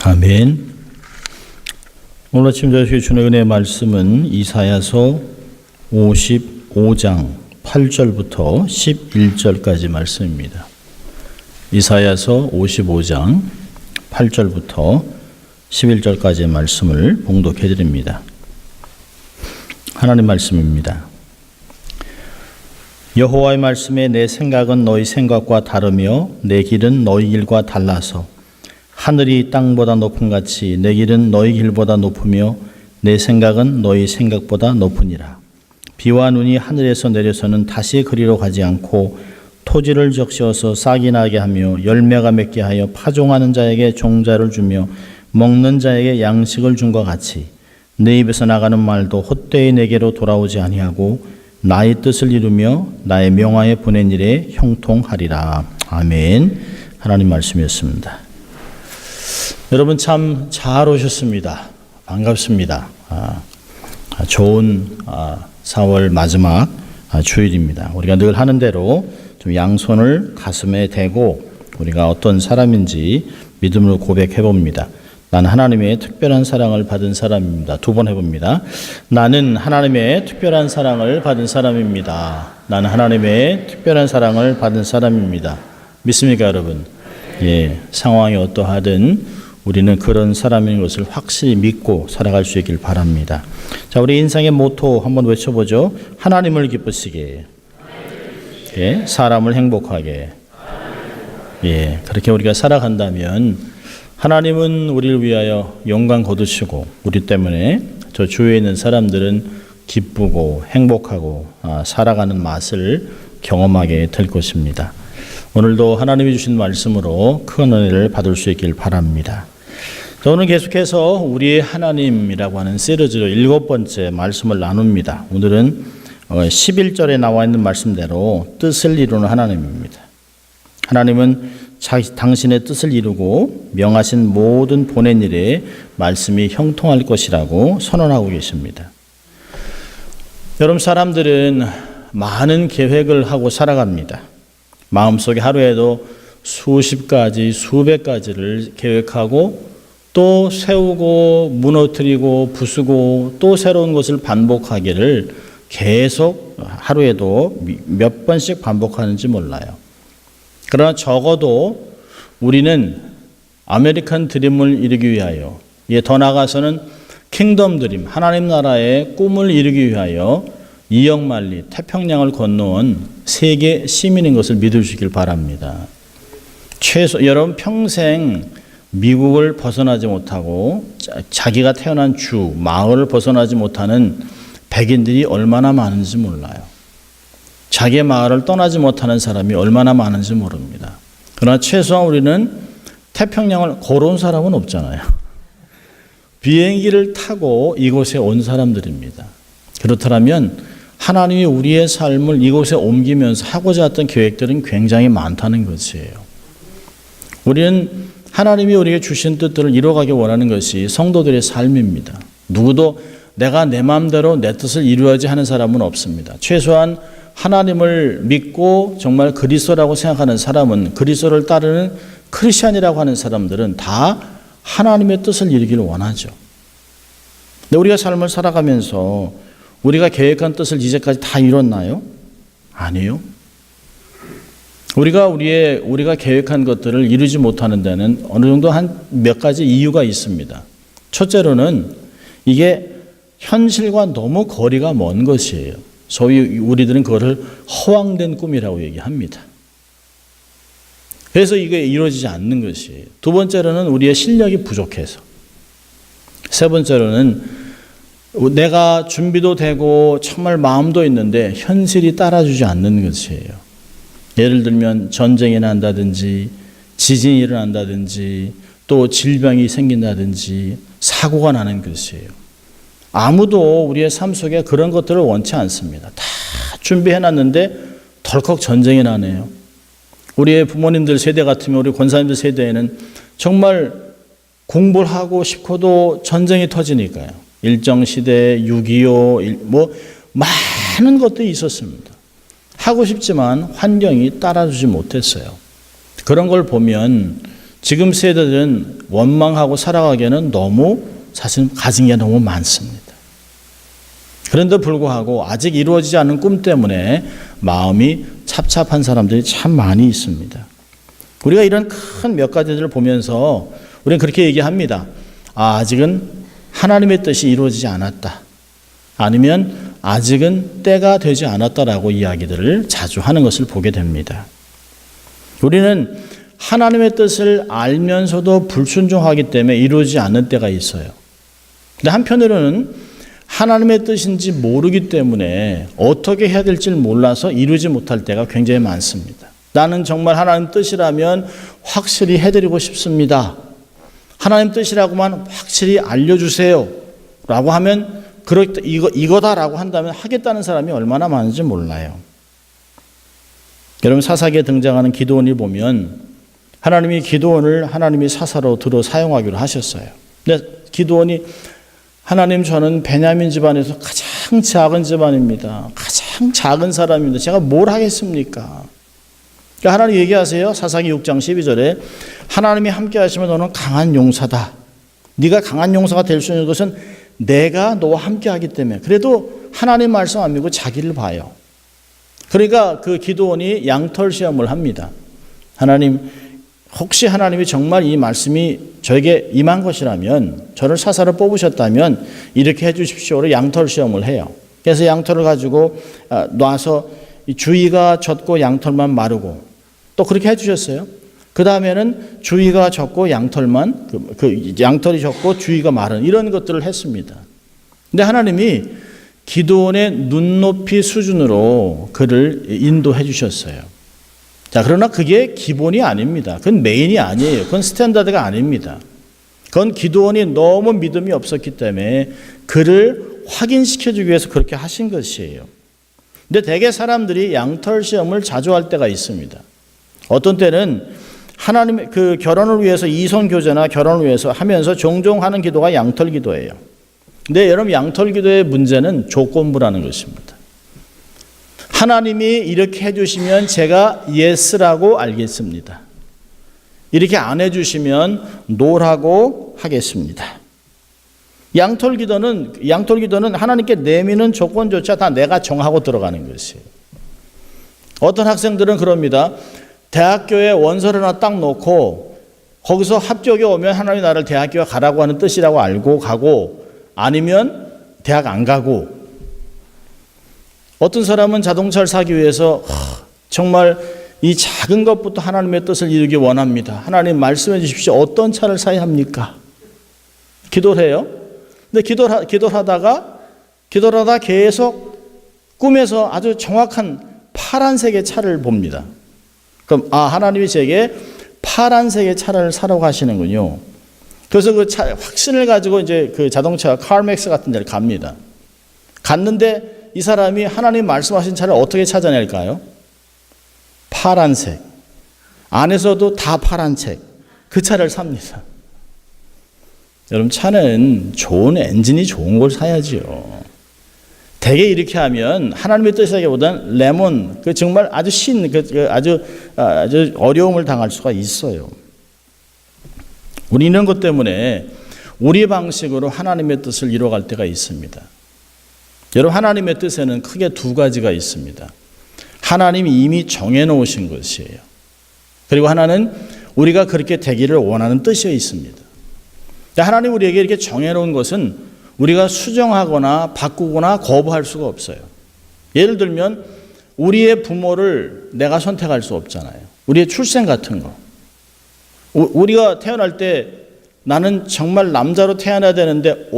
아멘. 오늘 아침 저희 주의 은혜의 말씀은 이사야서 55장 8절부터 11절까지 말씀입니다. 이사야서 55장 8절부터 11절까지의 말씀을 봉독해 드립니다. 하나님 말씀입니다. 여호와의 말씀에 내 생각은 너희 생각과 다르며 내 길은 너희 길과 달라서 하늘이 땅보다 높음같이 내 길은 너희 길보다 높으며 내 생각은 너희 생각보다 높으니라. 비와 눈이 하늘에서 내려서는 다시 그리로 가지 않고 토지를 적셔서 싹이 나게 하며 열매가 맺게 하여 파종하는 자에게 종자를 주며 먹는 자에게 양식을 준 것 같이 내 입에서 나가는 말도 헛되이 내게로 돌아오지 아니하고 나의 뜻을 이루며 나의 명하에 보낸 일에 형통하리라. 아멘. 하나님 말씀이었습니다. 여러분 참 잘 오셨습니다. 반갑습니다. 좋은 4월 마지막 주일입니다. 우리가 늘 하는 대로 좀 양손을 가슴에 대고 우리가 어떤 사람인지 믿음으로 고백해 봅니다. 나는 하나님의 특별한 사랑을 받은 사람입니다. 2번 해봅니다. 나는 하나님의 특별한 사랑을 받은 사람입니다. 나는 하나님의 특별한 사랑을 받은 사람입니다. 믿습니까, 여러분? 예, 상황이 어떠하든 우리는 그런 사람인 것을 확실히 믿고 살아갈 수 있길 바랍니다. 자, 우리 인생의 모토 한번 외쳐보죠. 하나님을 기쁘시게, 예, 사람을 행복하게. 예, 그렇게 우리가 살아간다면 하나님은 우리를 위하여 영광 거두시고 우리 때문에 저 주위에 있는 사람들은 기쁘고 행복하고 살아가는 맛을 경험하게 될 것입니다. 오늘도 하나님이 주신 말씀으로 큰 은혜를 받을 수 있길 바랍니다. 자, 오늘 계속해서 우리의 하나님이라고 하는 시리즈로 7번째 말씀을 나눕니다. 오늘은 11절에 나와 있는 말씀대로 뜻을 이루는 하나님입니다. 하나님은 당신의 뜻을 이루고 명하신 모든 보낸 일에 말씀이 형통할 것이라고 선언하고 계십니다. 여러분, 사람들은 많은 계획을 하고 살아갑니다. 마음속에 하루에도 수십 가지, 수백 가지를 계획하고 또 세우고 무너뜨리고 부수고 또 새로운 것을 반복하기를 계속 하루에도 몇 번씩 반복하는지 몰라요. 그러나 적어도 우리는 아메리칸 드림을 이루기 위하여, 더 나아가서는 킹덤 드림, 하나님 나라의 꿈을 이루기 위하여 이역만리 태평양을 건너온 세계 시민인 것을 믿으시길 바랍니다. 여러분 평생 미국을 벗어나지 못하고 자기가 태어난 주, 마을을 벗어나지 못하는 백인들이 얼마나 많은지 몰라요. 자기의 마을을 떠나지 못하는 사람이 얼마나 많은지 모릅니다. 그러나 최소한 우리는 태평양을 걸어온 사람은 없잖아요. 비행기를 타고 이곳에 온 사람들입니다. 그렇다면 하나님이 우리의 삶을 이곳에 옮기면서 하고자 했던 계획들은 굉장히 많다는 것이에요. 우리는 하나님이 우리에게 주신 뜻들을 이루어가기 원하는 것이 성도들의 삶입니다. 누구도 내가 내 마음대로 내 뜻을 이루어야지 하는 사람은 없습니다. 최소한 하나님을 믿고 정말 그리스도라고 생각하는 사람은, 그리스도를 따르는 크리스찬이라고 하는 사람들은 다 하나님의 뜻을 이루기를 원하죠. 근데 우리가 삶을 살아가면서 우리가 계획한 뜻을 이제까지 다 이뤘나요? 아니요. 우리가 계획한 것들을 이루지 못하는 데는 어느 정도 한 몇 가지 이유가 있습니다. 첫째로는 이게 현실과 너무 거리가 먼 것이에요. 소위 우리들은 그것을 허황된 꿈이라고 얘기합니다. 그래서 이게 이루어지지 않는 것이에요. 두 번째로는 우리의 실력이 부족해서. 세 번째로는 내가 준비도 되고 정말 마음도 있는데 현실이 따라주지 않는 것이에요. 예를 들면 전쟁이 난다든지 지진이 일어난다든지 또 질병이 생긴다든지 사고가 나는 것이에요. 아무도 우리의 삶 속에 그런 것들을 원치 않습니다. 다 준비해놨는데 덜컥 전쟁이 나네요. 우리의 부모님들 세대 같으면 우리 권사님들 세대에는 정말 공부를 하고 싶어도 전쟁이 터지니까요. 일정시대, 6.25, 많은 것들이 있었습니다. 하고 싶지만 환경이 따라주지 못했어요. 그런 걸 보면 지금 세대들은 원망하고 살아가기에는 너무 사실 가진 게 너무 많습니다. 그런데 불구하고 아직 이루어지지 않은 꿈 때문에 마음이 찹찹한 사람들이 참 많이 있습니다. 우리가 이런 큰 몇 가지들을 보면서 우리는 그렇게 얘기합니다. 아직은 하나님의 뜻이 이루어지지 않았다. 아니면 아직은 때가 되지 않았다라고 이야기들을 자주 하는 것을 보게 됩니다. 우리는 하나님의 뜻을 알면서도 불순종하기 때문에 이루어지지 않는 때가 있어요. 근데 한편으로는 하나님의 뜻인지 모르기 때문에 어떻게 해야 될지 몰라서 이루지 못할 때가 굉장히 많습니다. 나는 정말 하나님 뜻이라면 확실히 해드리고 싶습니다. 하나님 뜻이라고만 확실히 알려주세요 라고 하면 이거다라고 한다면 하겠다는 사람이 얼마나 많은지 몰라요. 여러분 사사기에 등장하는 기드온을 보면 하나님이 기드온을 하나님이 사사로 들어 사용하기로 하셨어요. 근데 기드온이 하나님 저는 베냐민 집안에서 가장 작은 집안입니다. 가장 작은 사람입니다. 제가 뭘 하겠습니까? 그러니까 하나님 얘기하세요. 사사기 6장 12절에 하나님이 함께 하시면 너는 강한 용사다. 네가 강한 용사가 될 수 있는 것은 내가 너와 함께 하기 때문에. 그래도 하나님 말씀 안 믿고 자기를 봐요. 그러니까 그 기드온이 양털 시험을 합니다. 하나님 혹시 하나님이 정말 이 말씀이 저에게 임한 것이라면 저를 사사로 뽑으셨다면 이렇게 해 주십시오로 양털 시험을 해요. 그래서 양털을 가지고 놔서 주위가 젖고 양털만 마르고 또 그렇게 해 주셨어요. 그 다음에는 주위가 젖고 양털만 양털이 젖고 주위가 마른 이런 것들을 했습니다. 근데 하나님이 기드온의 눈높이 수준으로 그를 인도해 주셨어요. 자, 그러나 그게 기본이 아닙니다. 그건 메인이 아니에요. 그건 스탠다드가 아닙니다. 그건 기드온이 너무 믿음이 없었기 때문에 그를 확인시켜주기 위해서 그렇게 하신 것이에요. 근데 대개 사람들이 양털 시험을 자주 할 때가 있습니다. 어떤 때는 하나님의 그 결혼을 위해서 이성 교제나 결혼을 위해서 하면서 종종 하는 기도가 양털 기도예요. 근데 여러분 양털 기도의 문제는 조건부라는 것입니다. 하나님이 이렇게 해주시면 제가 예스라고 알겠습니다. 이렇게 안 해주시면 노라고 하겠습니다. 양털 기도는 하나님께 내미는 조건조차 다 내가 정하고 들어가는 것이에요. 어떤 학생들은 그럽니다. 대학교에 원서를 하나 딱 놓고 거기서 합격이 오면 하나님이 나를 대학교에 가라고 하는 뜻이라고 알고 가고 아니면 대학 안 가고 어떤 사람은 자동차를 사기 위해서 정말 이 작은 것부터 하나님의 뜻을 이루기 원합니다. 하나님 말씀해 주십시오. 어떤 차를 사야 합니까? 기도를 해요. 근데 기도를 하다가 계속 꿈에서 아주 정확한 파란색의 차를 봅니다. 그럼 하나님이 제게 파란색의 차를 사라고 하시는군요. 그래서 그 차 확신을 가지고 이제 그 자동차 카르맥스 같은 데를 갑니다. 갔는데 이 사람이 하나님 말씀하신 차를 어떻게 찾아낼까요? 파란색. 안에서도 다 파란색. 그 차를 삽니다. 여러분 차는 좋은 엔진이 좋은 걸 사야지요. 대개 이렇게 하면 하나님의 뜻이라기보다는 레몬, 그 정말 아주 아주 어려움을 당할 수가 있어요. 우리 이런 것 때문에 우리 방식으로 하나님의 뜻을 이뤄갈 때가 있습니다. 여러분 하나님의 뜻에는 크게 두 가지가 있습니다. 하나님이 이미 정해놓으신 것이에요. 그리고 하나는 우리가 그렇게 되기를 원하는 뜻이 있습니다. 하나님 우리에게 이렇게 정해놓은 것은 우리가 수정하거나 바꾸거나 거부할 수가 없어요. 예를 들면 우리의 부모를 내가 선택할 수 없잖아요. 우리의 출생 같은 거. 우리가 태어날 때 나는 정말 남자로 태어나야 되는데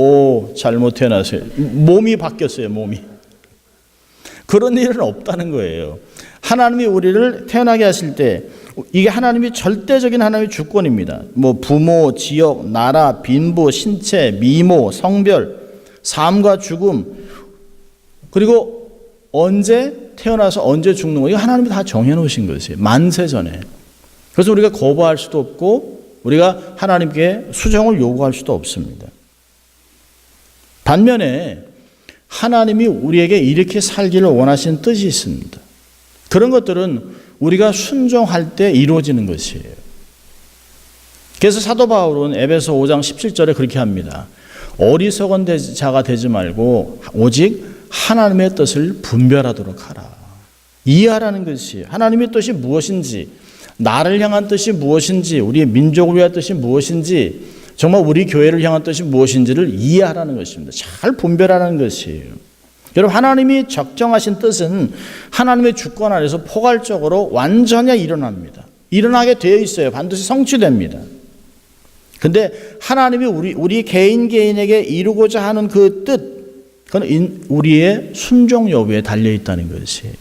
잘못 태어났어요. 몸이 바뀌었어요. 몸이. 그런 일은 없다는 거예요. 하나님이 우리를 태어나게 하실 때 이게 하나님이 절대적인 하나님의 주권입니다. 부모, 지역, 나라, 빈부, 신체, 미모, 성별, 삶과 죽음 그리고 언제 태어나서 언제 죽는 거 이거 하나님이 다 정해놓으신 것이에요. 만세 전에. 그래서 우리가 거부할 수도 없고 우리가 하나님께 수정을 요구할 수도 없습니다. 반면에 하나님이 우리에게 이렇게 살기를 원하시는 뜻이 있습니다. 그런 것들은 우리가 순종할 때 이루어지는 것이에요. 그래서 사도 바울은 에베소 5장 17절에 그렇게 합니다. 어리석은 자가 되지 말고 오직 하나님의 뜻을 분별하도록 하라. 이해하라는 것이 하나님의 뜻이 무엇인지, 나를 향한 뜻이 무엇인지, 우리의 민족을 위한 뜻이 무엇인지, 정말 우리 교회를 향한 뜻이 무엇인지를 이해하라는 것입니다. 잘 분별하라는 것이에요. 여러분, 하나님이 적정하신 뜻은 하나님의 주권 안에서 포괄적으로 완전히 일어납니다. 일어나게 되어 있어요. 반드시 성취됩니다. 근데 하나님이 우리 개인에게 이루고자 하는 그 뜻, 그건 우리의 순종 여부에 달려 있다는 것이에요.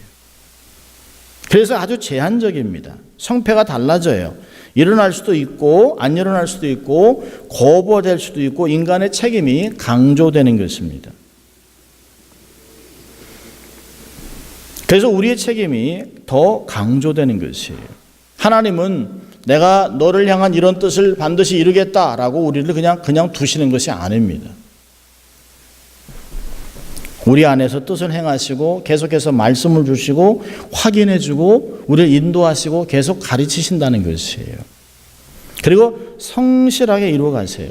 그래서 아주 제한적입니다. 성패가 달라져요. 일어날 수도 있고 안 일어날 수도 있고 거부될 수도 있고 인간의 책임이 강조되는 것입니다. 그래서 우리의 책임이 더 강조되는 것이에요. 하나님은 내가 너를 향한 이런 뜻을 반드시 이루겠다라고 우리를 그냥 두시는 것이 아닙니다. 우리 안에서 뜻을 행하시고 계속해서 말씀을 주시고 확인해 주고 우리를 인도하시고 계속 가르치신다는 것이에요. 그리고 성실하게 이루어 가세요.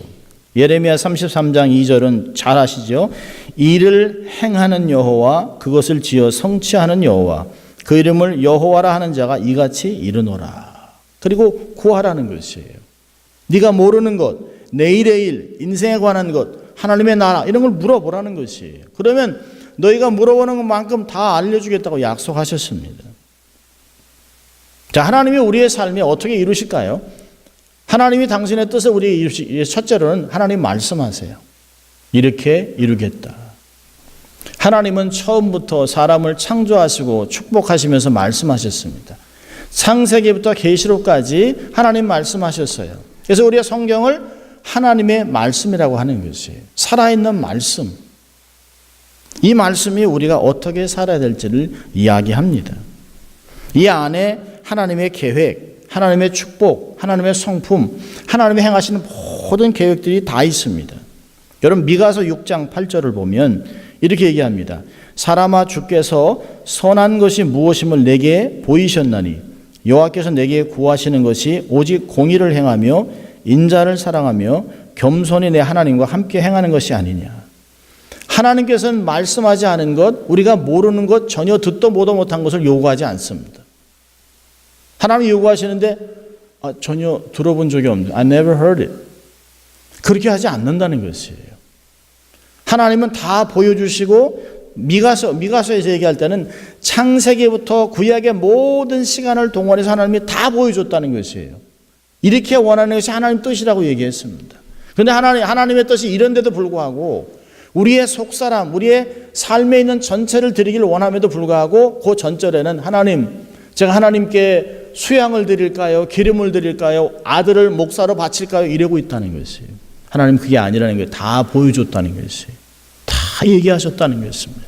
예레미야 33장 2절은 잘 아시죠? 이를 행하는 여호와 그것을 지어 성취하는 여호와 그 이름을 여호와라 하는 자가 이같이 이르노라. 그리고 구하라는 것이에요. 네가 모르는 것, 내일의 일, 인생에 관한 것, 하나님의 나라 이런 걸 물어보라는 것이에요. 그러면 너희가 물어보는 것만큼 다 알려주겠다고 약속하셨습니다. 자, 하나님이 우리의 삶에 어떻게 이루실까요? 하나님이 당신의 뜻을 우리에게 이루시, 첫째로는 하나님 말씀하세요. 이렇게 이루겠다. 하나님은 처음부터 사람을 창조하시고 축복하시면서 말씀하셨습니다. 창세기부터 계시록까지 하나님 말씀하셨어요. 그래서 우리가 성경을 하나님의 말씀이라고 하는 것이에요. 살아있는 말씀. 이 말씀이 우리가 어떻게 살아야 될지를 이야기합니다. 이 안에 하나님의 계획, 하나님의 축복, 하나님의 성품, 하나님의 행하시는 모든 계획들이 다 있습니다. 여러분 미가서 6장 8절을 보면 이렇게 얘기합니다. 사람아 주께서 선한 것이 무엇임을 내게 보이셨나니 여호와께서 내게 구하시는 것이 오직 공의를 행하며 인자를 사랑하며 겸손히 내 하나님과 함께 행하는 것이 아니냐. 하나님께서는 말씀하지 않은 것, 우리가 모르는 것, 전혀 듣도 보도 못한 것을 요구하지 않습니다. 하나님이 요구하시는데 전혀 들어본 적이 없는데 I never heard it. 그렇게 하지 않는다는 것이에요. 하나님은 다 보여주시고 미가서에서 얘기할 때는 창세기부터 구약의 모든 시간을 동원해서 하나님이 다 보여줬다는 것이에요. 이렇게 원하는 것이 하나님 뜻이라고 얘기했습니다. 그런데 하나님의 뜻이 이런데도 불구하고 우리의 속사람, 우리의 삶에 있는 전체를 드리기를 원함에도 불구하고 그 전절에는 하나님, 제가 하나님께 수양을 드릴까요? 기름을 드릴까요? 아들을 목사로 바칠까요? 이러고 있다는 것이에요. 하나님 그게 아니라는 거예요. 다 보여줬다는 것이에요. 다 얘기하셨다는 것입니다.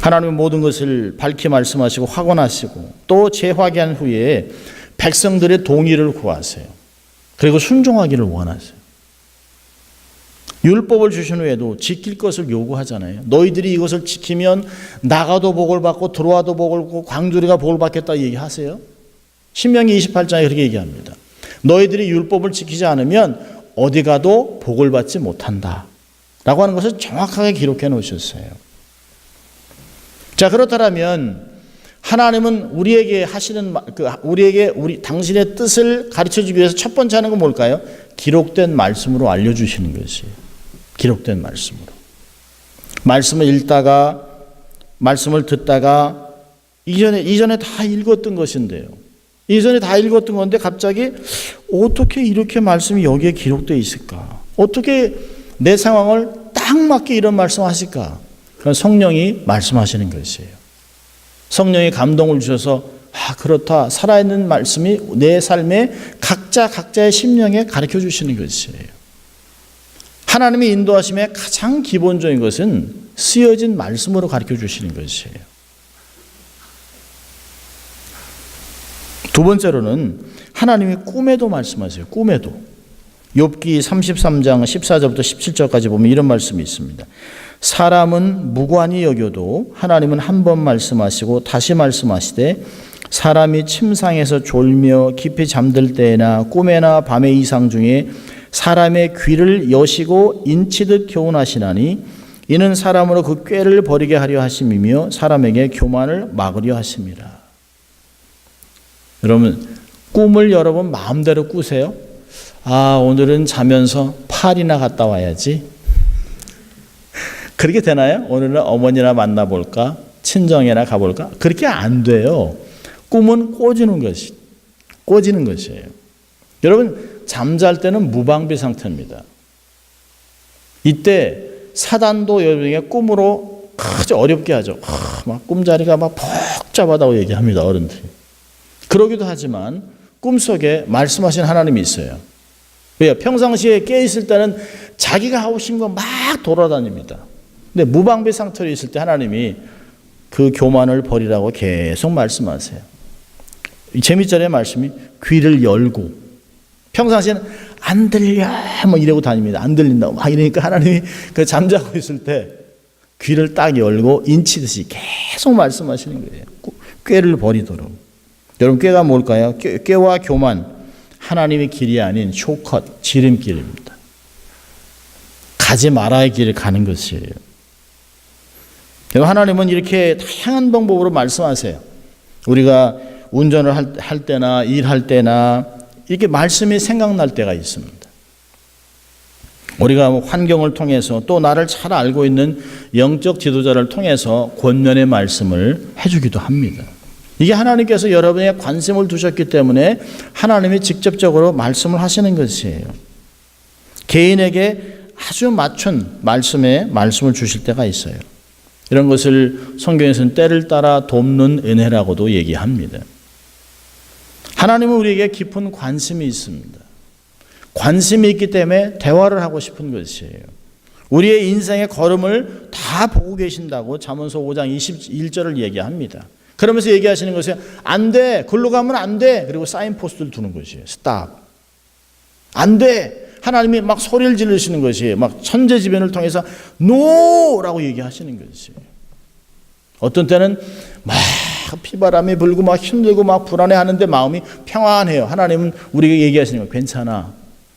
하나님은 모든 것을 밝히 말씀하시고 확언하시고 또 재확인한 후에 백성들의 동의를 구하세요. 그리고 순종하기를 원하세요. 율법을 주신 후에도 지킬 것을 요구하잖아요. 너희들이 이것을 지키면 나가도 복을 받고 들어와도 복을 받고 광주리가 복을 받겠다 얘기하세요. 신명기 28장에 그렇게 얘기합니다. 너희들이 율법을 지키지 않으면 어디 가도 복을 받지 못한다 라고 하는 것을 정확하게 기록해 놓으셨어요. 자, 그렇다면 하나님은 우리에게 하시는 당신의 뜻을 가르쳐 주기 위해서 첫 번째 하는 건 뭘까요? 기록된 말씀으로 알려주시는 것이에요. 기록된 말씀으로. 말씀을 읽다가 말씀을 듣다가 이전에 다 읽었던 것인데요. 이전에 다 읽었던 건데 갑자기 어떻게 이렇게 말씀이 여기에 기록되어 있을까? 어떻게 내 상황을 딱 맞게 이런 말씀하실까? 그건 성령이 말씀하시는 것이에요. 성령이 감동을 주셔서 그렇다. 살아있는 말씀이 내 삶에 각자의 심령에 가르쳐 주시는 것이에요. 하나님의 인도하심의 가장 기본적인 것은 쓰여진 말씀으로 가르쳐 주시는 것이에요. 두 번째로는 하나님이 꿈에도 말씀하세요. 꿈에도. 욥기 33장 14절부터 17절까지 보면 이런 말씀이 있습니다. 사람은 무관히 여겨도 하나님은 한 번 말씀하시고 다시 말씀하시되 사람이 침상에서 졸며 깊이 잠들 때나 꿈에나 밤의 이상 중에 사람의 귀를 여시고 인치듯 교훈하시나니 이는 사람으로 그 꾀를 버리게 하려 하심이며 사람에게 교만을 막으려 하심이라. 여러분, 꿈을 여러분 마음대로 꾸세요? 오늘은 자면서 파리나 갔다 와야지. 그렇게 되나요? 오늘은 어머니나 만나볼까? 친정에나 가볼까? 그렇게 안 돼요. 꿈은 꿔지는 것이에요. 여러분, 잠잘 때는 무방비 상태입니다. 이때 사단도 여러분에게 꿈으로 아주 어렵게 하죠. 막 꿈자리가 막 복잡하다고 얘기합니다, 어른들이. 그러기도 하지만 꿈속에 말씀하신 하나님이 있어요. 왜요? 평상시에 깨있을 때는 자기가 하고 싶은 거 막 돌아다닙니다. 근데 무방비 상태로 있을 때 하나님이 그 교만을 버리라고 계속 말씀하세요. 재미있잖아요, 말씀이. 귀를 열고. 평상시에는 안 들려 뭐 이러고 다닙니다. 안 들린다고 막 이러니까 하나님이 그 잠자고 있을 때 귀를 딱 열고 인치듯이 계속 말씀하시는 거예요. 꾀를 버리도록. 여러분, 꾀가 뭘까요? 꾀와 교만, 하나님의 길이 아닌 쇼컷, 지름길입니다. 가지 말아야 할 길을 가는 것이에요. 하나님은 이렇게 다양한 방법으로 말씀하세요. 우리가 운전을 할 때나 일할 때나 이렇게 말씀이 생각날 때가 있습니다. 우리가 환경을 통해서 또 나를 잘 알고 있는 영적 지도자를 통해서 권면의 말씀을 해주기도 합니다. 이게 하나님께서 여러분에게 관심을 두셨기 때문에 하나님이 직접적으로 말씀을 하시는 것이에요. 개인에게 아주 맞춘 말씀을 주실 때가 있어요. 이런 것을 성경에서는 때를 따라 돕는 은혜라고도 얘기합니다. 하나님은 우리에게 깊은 관심이 있습니다. 관심이 있기 때문에 대화를 하고 싶은 것이에요. 우리의 인생의 걸음을 다 보고 계신다고 잠언서 5장 21절을 얘기합니다. 그러면서 얘기하시는 것이 안 돼. 글로 가면 안 돼. 그리고 사인포스트를 두는 것이에요. 스탑. 안 돼. 하나님이 막 소리를 지르시는 것이에요. 막 천재지변을 통해서 노라고 얘기하시는 것이에요. 어떤 때는 막 피바람이 불고 막 힘들고 막 불안해하는데 마음이 평안해요. 하나님은 우리에게 얘기하시는 거예요.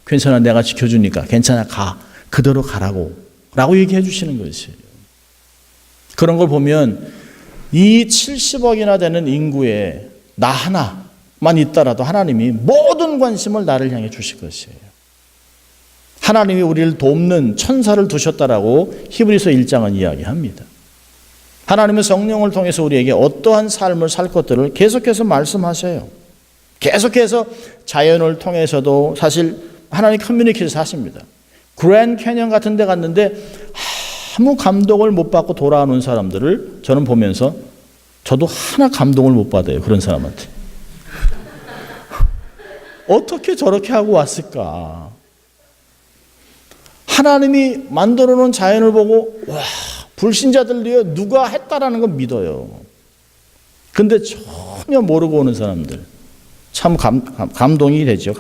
괜찮아. 내가 지켜주니까. 괜찮아. 가. 그대로 가라고. 라고 얘기해 주시는 것이에요. 그런 걸 보면 이 70억이나 되는 인구에 나 하나만 있더라도 하나님이 모든 관심을 나를 향해 주실 것이에요. 하나님이 우리를 돕는 천사를 두셨다라고 히브리서 1장은 이야기합니다. 하나님은 성령을 통해서 우리에게 어떠한 삶을 살 것들을 계속해서 말씀하셔요. 계속해서 자연을 통해서도 사실 하나님 커뮤니케이션을 하십니다. 그랜드 캐년 같은 데 갔는데 아무 감동을 못 받고 돌아오는 사람들을 저는 보면서 저도 하나 감동을 못 받아요. 그런 사람한테. 어떻게 저렇게 하고 왔을까? 하나님이 만들어 놓은 자연을 보고 와, 불신자들이요 누가 했다라는 건 믿어요. 근데 전혀 모르고 오는 사람들 참 감동이 되죠.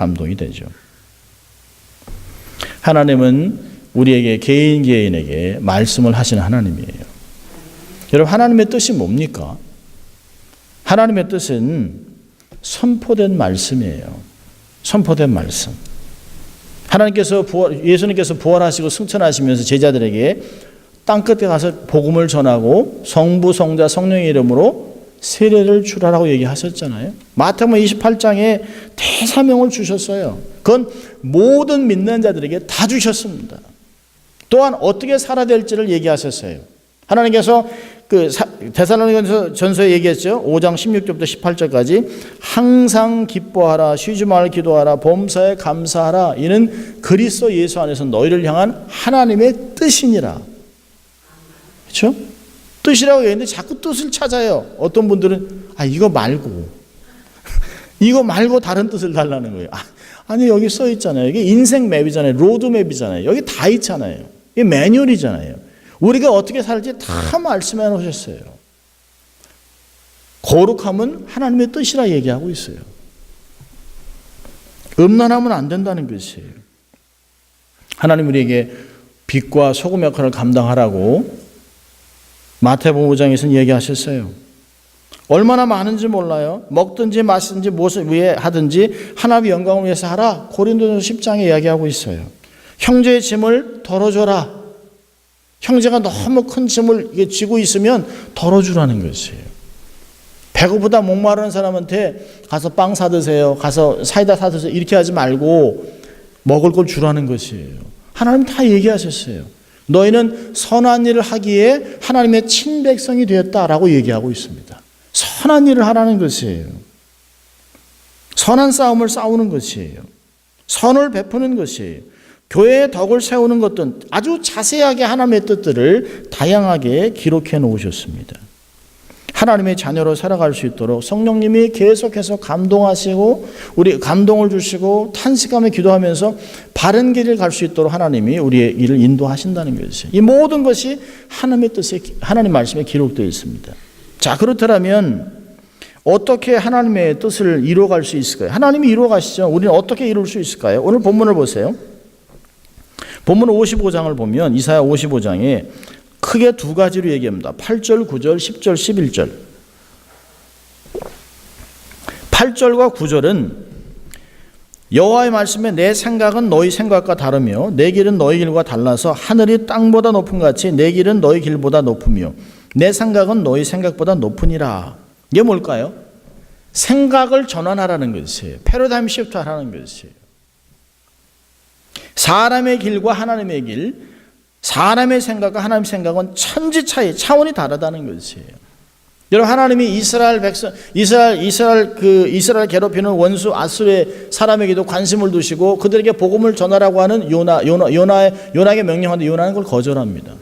하나님은 우리에게 개인에게 말씀을 하시는 하나님이에요. 여러분, 하나님의 뜻이 뭡니까? 하나님의 뜻은 선포된 말씀이에요. 선포된 말씀. 예수님께서 부활하시고 승천하시면서 제자들에게 땅끝에 가서 복음을 전하고 성부, 성자, 성령의 이름으로 세례를 주라라고 얘기하셨잖아요. 마태복음 28장에 대사명을 주셨어요. 그건 모든 믿는 자들에게 다 주셨습니다. 또한 어떻게 살아야 될지를 얘기하셨어요. 하나님께서 그 데살로니가전서에 얘기했죠. 5장 16절부터 18절까지 항상 기뻐하라, 쉬지 말고 기도하라, 범사에 감사하라. 이는 그리스도 예수 안에서 너희를 향한 하나님의 뜻이니라. 그렇죠? 뜻이라고 얘기했는데 자꾸 뜻을 찾아요. 어떤 분들은 이거 말고 다른 뜻을 달라는 거예요. 아니 여기 써 있잖아요. 이게 인생 맵이잖아요. 로드맵이잖아요. 여기 다 있잖아요. 이게 매뉴얼이잖아요. 우리가 어떻게 살지 다 말씀해 놓으셨어요. 거룩함은 하나님의 뜻이라 얘기하고 있어요. 음란하면 안 된다는 것이에요. 하나님 우리에게 빛과 소금 역할을 감당하라고 마태복음 5장에서는 얘기하셨어요. 얼마나 많은지 몰라요. 먹든지 마시든지 무엇을 위해 하든지 하나님의 영광을 위해서 하라. 고린도전서 10장에 이야기하고 있어요. 형제의 짐을 덜어줘라. 형제가 너무 큰 짐을 쥐고 있으면 덜어주라는 것이에요. 배고프다 목마르는 사람한테 가서 빵 사드세요. 가서 사이다 사드세요. 이렇게 하지 말고 먹을 걸 주라는 것이에요. 하나님 다 얘기하셨어요. 너희는 선한 일을 하기에 하나님의 친백성이 되었다라고 얘기하고 있습니다. 선한 일을 하라는 것이에요. 선한 싸움을 싸우는 것이에요. 선을 베푸는 것이에요. 교회의 덕을 세우는 것은 아주 자세하게 하나님의 뜻들을 다양하게 기록해 놓으셨습니다. 하나님의 자녀로 살아갈 수 있도록 성령님이 계속해서 감동하시고 우리 감동을 주시고 탄식하며 기도하면서 바른 길을 갈 수 있도록 하나님이 우리의 일을 인도하신다는 것이죠. 이 모든 것이 하나님의 뜻에 하나님 말씀에 기록되어 있습니다. 자, 그렇다면 어떻게 하나님의 뜻을 이루어갈 수 있을까요? 하나님이 이루어가시죠. 우리는 어떻게 이룰 수 있을까요? 오늘 본문을 보세요. 본문 55장을 보면 이사야 55장에 크게 두 가지로 얘기합니다. 8절, 9절, 10절, 11절. 8절과 9절은 여호와의 말씀에 내 생각은 너희 생각과 다르며 내 길은 너희 길과 달라서 하늘이 땅보다 높은 같이 내 길은 너희 길보다 높으며 내 생각은 너희 생각보다 높으니라. 이게 뭘까요? 생각을 전환하라는 것이에요. 패러다임 시프트 하라는 것이에요. 사람의 길과 하나님의 길, 사람의 생각과 하나님의 생각은 천지 차이, 차원이 다르다는 것이에요. 여러분, 하나님이 이스라엘 괴롭히는 원수 아수르의 사람에게도 관심을 두시고 그들에게 복음을 전하라고 하는 요나에게 명령하는데 요나는 그걸 거절합니다.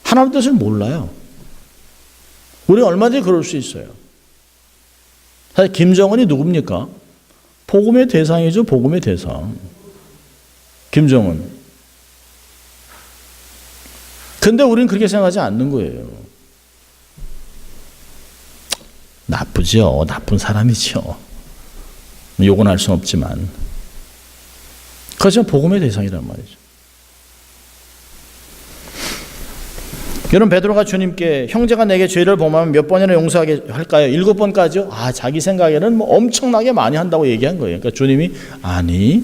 하나님의 뜻을 몰라요. 우리가 얼마든지 그럴 수 있어요. 사실 김정은이 누굽니까? 복음의 대상이죠. 복음의 대상. 김정은. 근데 우리는 그렇게 생각하지 않는 거예요. 나쁘죠. 나쁜 사람이죠. 욕은 할 수는 없지만. 그것은 복음의 대상이란 말이죠. 여러분, 베드로가 주님께 형제가 내게 죄를 범하면 몇 번이나 용서하게 할까요? 7번까지요? 자기 생각에는 엄청나게 많이 한다고 얘기한 거예요. 그러니까 주님이 아니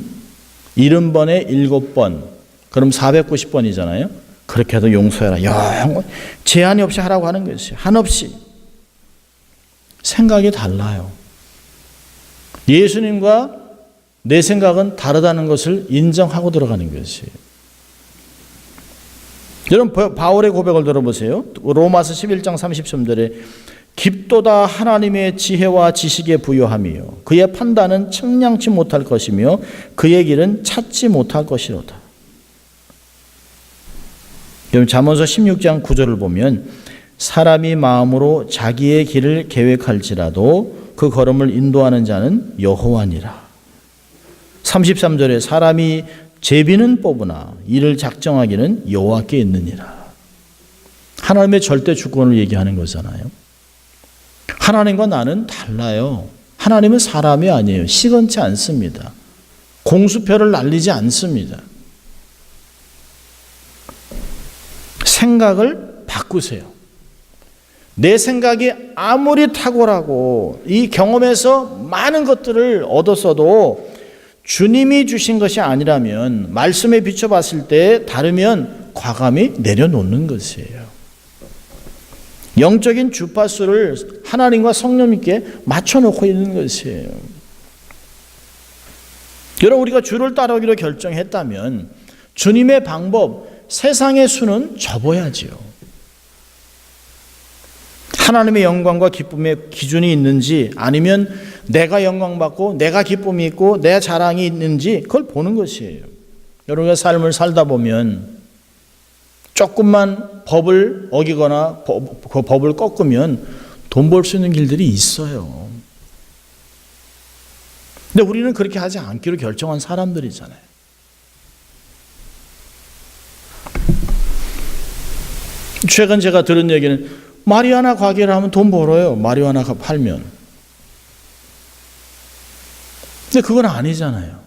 70번에 7번 그럼 490번이잖아요. 그렇게 해도 용서해라. 제한이 없이 하라고 하는 것이에요. 한없이. 생각이 달라요. 예수님과 내 생각은 다르다는 것을 인정하고 들어가는 것이에요. 여러분, 바울의 고백을 들어보세요. 로마서 11장 33절에 깊도다 하나님의 지혜와 지식에 부요하며 그의 판단은 측량치 못할 것이며 그의 길은 찾지 못할 것이로다. 여러분, 잠언서 16장 9절을 보면 사람이 마음으로 자기의 길을 계획할지라도 그 걸음을 인도하는 자는 여호와니라. 33절에 사람이 제비는 뽑으나 이를 작정하기는 여호와께 있느니라. 하나님의 절대 주권을 얘기하는 거잖아요. 하나님과 나는 달라요. 하나님은 사람이 아니에요. 시건치 않습니다. 공수표를 날리지 않습니다. 생각을 바꾸세요. 내 생각이 아무리 탁월하고 이 경험에서 많은 것들을 얻었어도 주님이 주신 것이 아니라면 말씀에 비춰봤을 때 다르면 과감히 내려놓는 것이에요. 영적인 주파수를 하나님과 성령님께 맞춰놓고 있는 것이에요. 여러분, 우리가 주를 따르기로 결정했다면 주님의 방법, 세상의 수는 접어야지요. 하나님의 영광과 기쁨의 기준이 있는지 아니면 내가 영광받고 내가 기쁨이 있고 내 자랑이 있는지 그걸 보는 것이에요. 여러분의 삶을 살다 보면 조금만 법을 어기거나 그 법을 꺾으면 돈 벌 수 있는 길들이 있어요. 근데 우리는 그렇게 하지 않기로 결정한 사람들이잖아요. 최근 제가 들은 얘기는 마리아나 가게를 하면 돈 벌어요. 마리아나 팔면. 근데 그건 아니잖아요.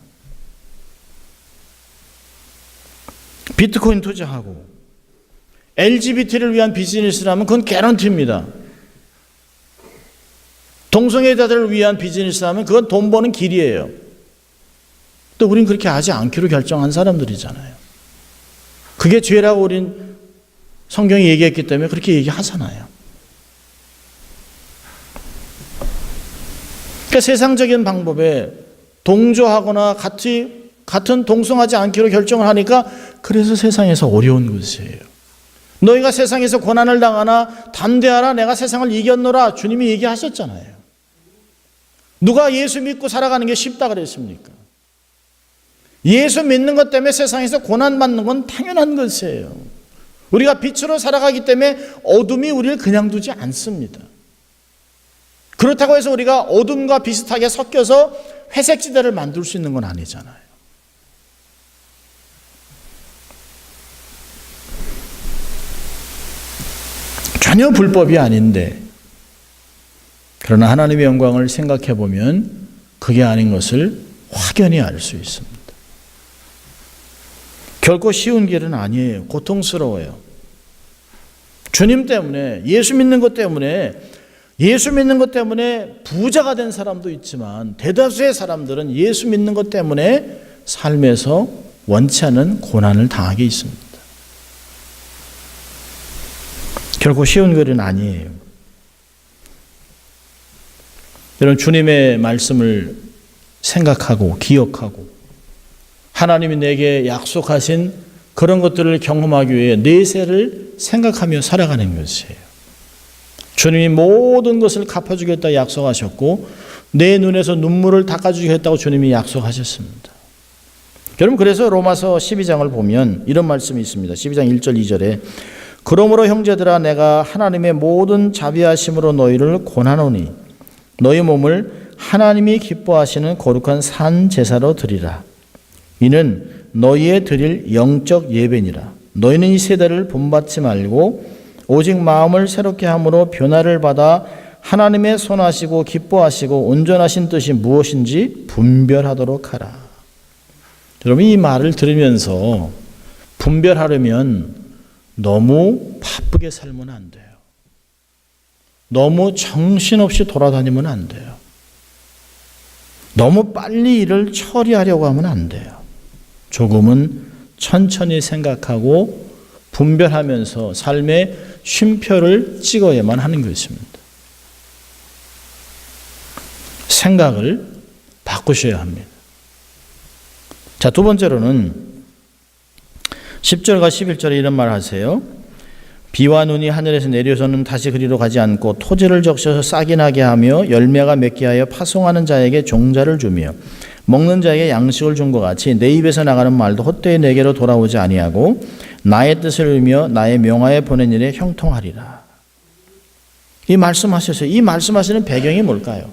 비트코인 투자하고 LGBT를 위한 비즈니스를 하면 그건 개런티입니다. 동성애자들을 위한 비즈니스 하면 그건 돈 버는 길이에요. 또 우린 그렇게 하지 않기로 결정한 사람들이잖아요. 그게 죄라고 우린 성경이 얘기했기 때문에 그렇게 얘기하잖아요. 그러니까 세상적인 방법에 동조하거나 같은 동성하지 않기로 결정을 하니까 그래서 세상에서 어려운 것이에요. 너희가 세상에서 고난을 당하나 담대하라, 내가 세상을 이겼노라, 주님이 얘기하셨잖아요. 누가 예수 믿고 살아가는 게 쉽다 그랬습니까? 예수 믿는 것 때문에 세상에서 고난받는 건 당연한 것이에요. 우리가 빛으로 살아가기 때문에 어둠이 우리를 그냥 두지 않습니다. 그렇다고 해서 우리가 어둠과 비슷하게 섞여서 회색지대를 만들 수 있는 건 아니잖아요. 전혀 불법이 아닌데, 그러나 하나님의 영광을 생각해 보면 그게 아닌 것을 확연히 알 수 있습니다. 결코 쉬운 길은 아니에요. 고통스러워요. 주님 때문에, 예수 믿는 것 때문에 부자가 된 사람도 있지만 대다수의 사람들은 예수 믿는 것 때문에 삶에서 원치 않은 고난을 당하게 있습니다. 결코 쉬운 길은 아니에요. 여러분, 주님의 말씀을 생각하고 기억하고 하나님이 내게 약속하신 그런 것들을 경험하기 위해 내세를 생각하며 살아가는 것이에요. 주님이 모든 것을 갚아주겠다 약속하셨고 내 눈에서 눈물을 닦아주겠다고 주님이 약속하셨습니다. 여러분, 그래서 로마서 12장을 보면 이런 말씀이 있습니다. 12장 1절 2절에 그러므로 형제들아, 내가 하나님의 모든 자비하심으로 너희를 권하노니 너희 몸을 하나님이 기뻐하시는 거룩한 산 제사로 드리라. 이는 너희의 드릴 영적 예배니라. 너희는 이 세대를 본받지 말고 오직 마음을 새롭게 함으로 변화를 받아 하나님의 선하시고 기뻐하시고 온전하신 뜻이 무엇인지 분별하도록 하라. 여러분, 이 말을 들으면서 분별하려면 너무 바쁘게 살면 안 돼요. 너무 정신없이 돌아다니면 안 돼요. 너무 빨리 일을 처리하려고 하면 안 돼요. 조금은 천천히 생각하고 분별하면서 삶의 쉼표를 찍어야만 하는 것입니다. 생각을 바꾸셔야 합니다. 자, 두 번째로는 10절과 11절에 이런 말 하세요. 비와 눈이 하늘에서 내려서는 다시 그리로 가지 않고 토지를 적셔서 싹이 나게 하며 열매가 맺게 하여 파송하는 자에게 종자를 주며 먹는 자에게 양식을 준 것 같이 내 입에서 나가는 말도 헛되이 내게로 돌아오지 아니하고 나의 뜻을 이루며 나의 명하에 보낸 일에 형통하리라. 이 말씀하셨어요. 이 말씀하시는 배경이 뭘까요?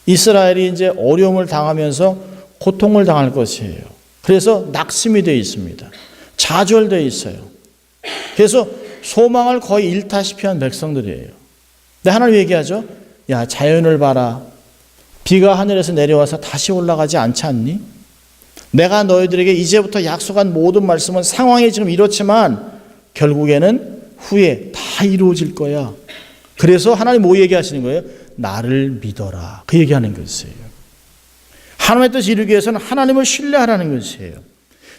이스라엘이 이제 어려움을 당하면서 고통을 당할 것이에요. 그래서 낙심이 되어 있습니다. 좌절되어 있어요. 그래서 소망을 거의 잃다시피 한 백성들이에요. 근데 하나님 얘기하죠. 야, 자연을 봐라. 비가 하늘에서 내려와서 다시 올라가지 않지 않니? 내가 너희들에게 이제부터 약속한 모든 말씀은 상황이 지금 이렇지만 결국에는 후에 다 이루어질 거야. 그래서 하나님 뭐 얘기하시는 거예요? 나를 믿어라. 그 얘기하는 것이에요. 하나님의 뜻을 이루기 위해서는 하나님을 신뢰하라는 것이에요.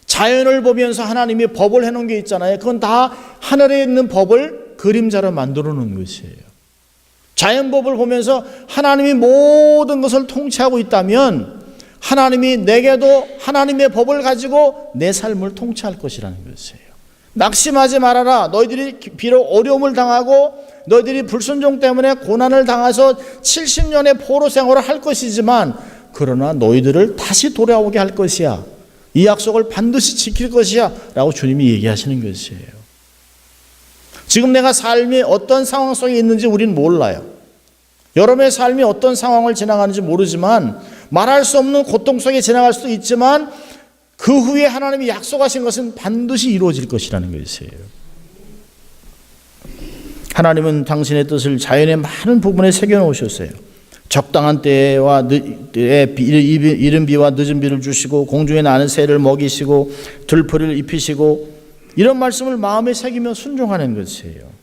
자연을 보면서 하나님이 법을 해놓은 게 있잖아요. 그건 다 하늘에 있는 법을 그림자로 만들어 놓은 것이에요. 자연법을 보면서 하나님이 모든 것을 통치하고 있다면 하나님이 내게도 하나님의 법을 가지고 내 삶을 통치할 것이라는 것이에요. 낙심하지 말아라. 너희들이 비록 어려움을 당하고 너희들이 불순종 때문에 고난을 당해서 70년의 포로 생활을 할 것이지만 그러나 너희들을 다시 돌아오게 할 것이야. 이 약속을 반드시 지킬 것이야 라고 주님이 얘기하시는 것이에요. 지금 내가 삶이 어떤 상황 속에 있는지 우리는 몰라요. 여러분의 삶이 어떤 상황을 지나가는지 모르지만 말할 수 없는 고통 속에 지나갈 수도 있지만 그 후에 하나님이 약속하신 것은 반드시 이루어질 것이라는 것이에요. 하나님은 당신의 뜻을 자연의 많은 부분에 새겨놓으셨어요. 적당한 때와 이른 비와 늦은 비를 주시고 공중에 나는 새를 먹이시고 들풀이를 입히시고 이런 말씀을 마음에 새기며 순종하는 것이에요.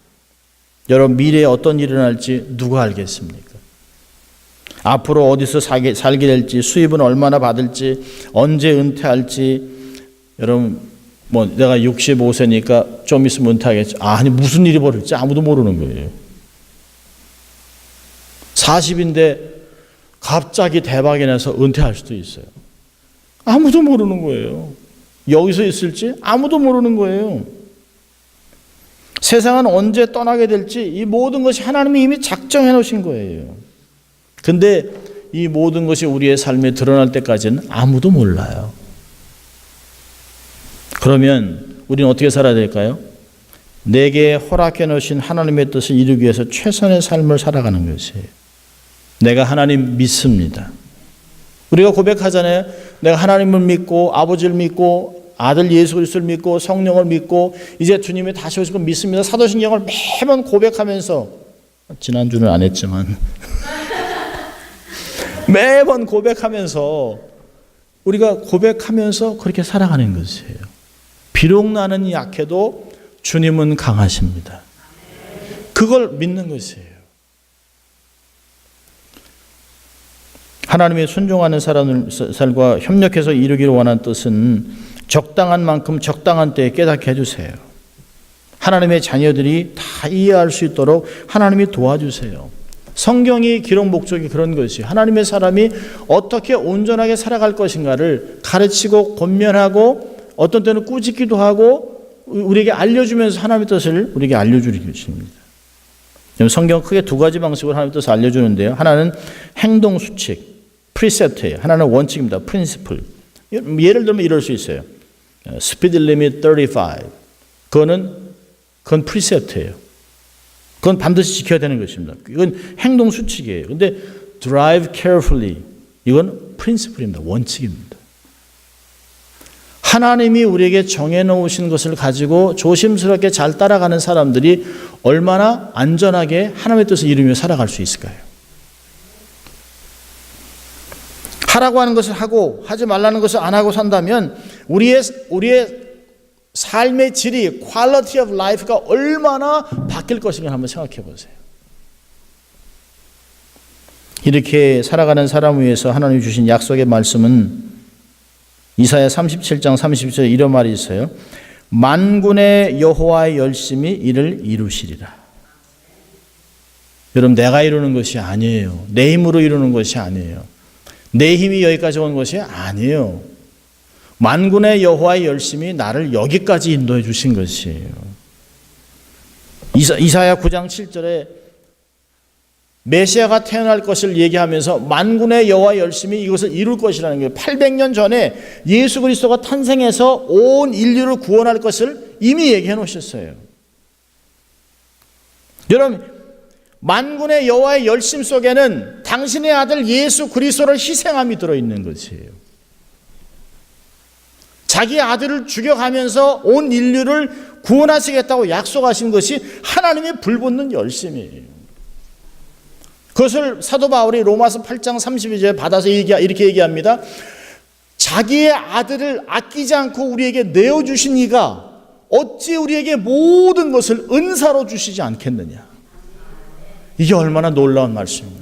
여러분, 미래에 어떤 일이 일어날지 누가 알겠습니까? 앞으로 어디서 살게 될지, 수입은 얼마나 받을지, 언제 은퇴할지. 여러분, 뭐 내가 65세니까 좀 있으면 은퇴하겠지. 아니, 무슨 일이 벌어질지 아무도 모르는 거예요. 40인데 갑자기 대박이 나서 은퇴할 수도 있어요. 아무도 모르는 거예요. 여기서 있을지 아무도 모르는 거예요. 세상은 언제 떠나게 될지 이 모든 것이 하나님이 이미 작정해 놓으신 거예요. 근데 이 모든 것이 우리의 삶에 드러날 때까지는 아무도 몰라요. 그러면 우리는 어떻게 살아야 될까요? 내게 허락해 놓으신 하나님의 뜻을 이루기 위해서 최선의 삶을 살아가는 것이에요. 내가 하나님 믿습니다. 우리가 고백하잖아요. 내가 하나님을 믿고 아버지를 믿고 아들 예수 그리스도를 믿고 성령을 믿고 이제 주님이 다시 오실 걸 믿습니다. 사도신경을 매번 고백하면서, 지난주는 안 했지만 매번 고백하면서, 우리가 고백하면서 그렇게 살아가는 것이에요. 비록 나는 약해도 주님은 강하십니다. 그걸 믿는 것이에요. 하나님의 순종하는 사람들과 협력해서 이루기를 원하는 뜻은 적당한 만큼 적당한 때에 깨닫게 해주세요. 하나님의 자녀들이 다 이해할 수 있도록 하나님이 도와주세요. 성경이 기록 목적이 그런 것이 하나님의 사람이 어떻게 온전하게 살아갈 것인가를 가르치고 권면하고 어떤 때는 꾸짖기도 하고 우리에게 알려주면서 하나님의 뜻을 우리에게 알려주는 것입니다. 성경은 크게 두 가지 방식으로 하나님의 뜻을 알려주는데요. 하나는 행동 수칙, 프리셉트예요. 하나는 원칙입니다. 프린시플. 예를 들면 이럴 수 있어요. 스피드 리밋 35. 그건 프리셉트예요. 그건 반드시 지켜야 되는 것입니다. 이건 행동 수칙이에요. 근데 drive carefully. 이건 프린시플입니다. 원칙입니다. 하나님이 우리에게 정해놓으신 것을 가지고 조심스럽게 잘 따라가는 사람들이 얼마나 안전하게 하나님의 뜻을 이루며 살아갈 수 있을까요? 하라고 하는 것을 하고 하지 말라는 것을 안 하고 산다면 우리의 삶의 질이 quality of life가 얼마나 바뀔 것인가 한번 생각해 보세요. 이렇게 살아가는 사람을 위해서 하나님이 주신 약속의 말씀은 이사야 37장 30절에 이런 말이 있어요. 만군의 여호와의 열심히 이를 이루시리라. 여러분, 내가 이루는 것이 아니에요. 내 힘으로 이루는 것이 아니에요. 내 힘이 여기까지 온 것이 아니에요. 만군의 여호와의 열심히 나를 여기까지 인도해 주신 것이에요. 이사야 9장 7절에 메시아가 태어날 것을 얘기하면서 만군의 여호와의 열심히 이것을 이룰 것이라는 거예요. 800년 전에 예수 그리스도가 탄생해서 온 인류를 구원할 것을 이미 얘기해 놓으셨어요. 여러분, 만군의 여호와의 열심 속에는 당신의 아들 예수 그리스도를 희생함이 들어있는 것이에요. 자기 아들을 죽여가면서 온 인류를 구원하시겠다고 약속하신 것이 하나님의 불붙는 열심이에요. 그것을 사도 바울이 로마서 8장 32절에 받아서 이렇게 얘기합니다. 자기의 아들을 아끼지 않고 우리에게 내어주신 이가 어찌 우리에게 모든 것을 은사로 주시지 않겠느냐. 이게 얼마나 놀라운 말씀입니까?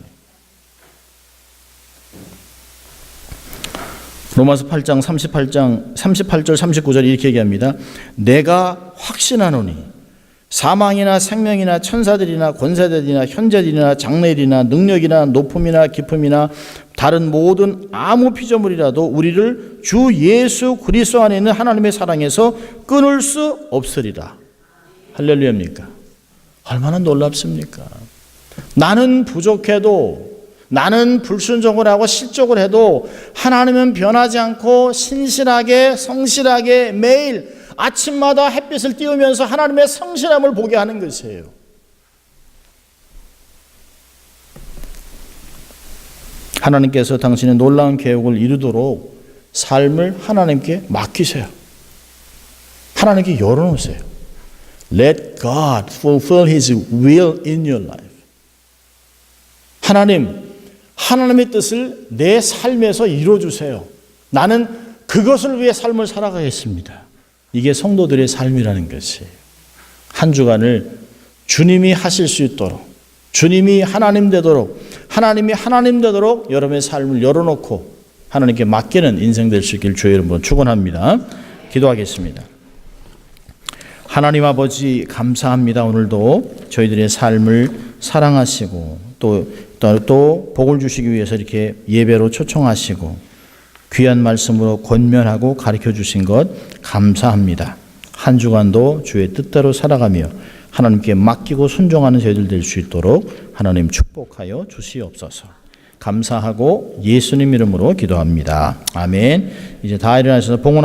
로마서 8장 38절 39절 이렇게 얘기합니다. 내가 확신하노니 사망이나 생명이나 천사들이나 권세들이나 현재들이나 장래일이나 능력이나 높음이나 깊음이나 다른 모든 아무 피조물이라도 우리를 주 예수 그리스도 안에 있는 하나님의 사랑에서 끊을 수 없으리라. 할렐루야입니까? 얼마나 놀랍습니까? 나는 부족해도, 나는 불순종을 하고 실족을 해도 하나님은 변하지 않고 신실하게 성실하게 매일 아침마다 햇빛을 띄우면서 하나님의 성실함을 보게 하는 것이에요. 하나님께서 당신의 놀라운 계획을 이루도록 삶을 하나님께 맡기세요. 하나님께 열어놓으세요. Let God fulfill His will in your life. 하나님의 뜻을 내 삶에서 이루어주세요. 나는 그것을 위해 삶을 살아가겠습니다. 이게 성도들의 삶이라는 것이에요. 한 주간을 주님이 하실 수 있도록 주님이 하나님 되도록, 하나님이 하나님 되도록 여러분의 삶을 열어놓고 하나님께 맡기는 인생 될 수 있길 주의 이름으로 축원합니다. 기도하겠습니다. 하나님 아버지 감사합니다. 오늘도 저희들의 삶을 사랑하시고 또 복을 주시기 위해서 이렇게 예배로 초청하시고 귀한 말씀으로 권면하고 가르쳐 주신 것 감사합니다. 한 주간도 주의 뜻대로 살아가며 하나님께 맡기고 순종하는 저희들 될 수 있도록 하나님 축복하여 주시옵소서. 감사하고 예수님 이름으로 기도합니다. 아멘. 이제 다 일어나셔서 봉헌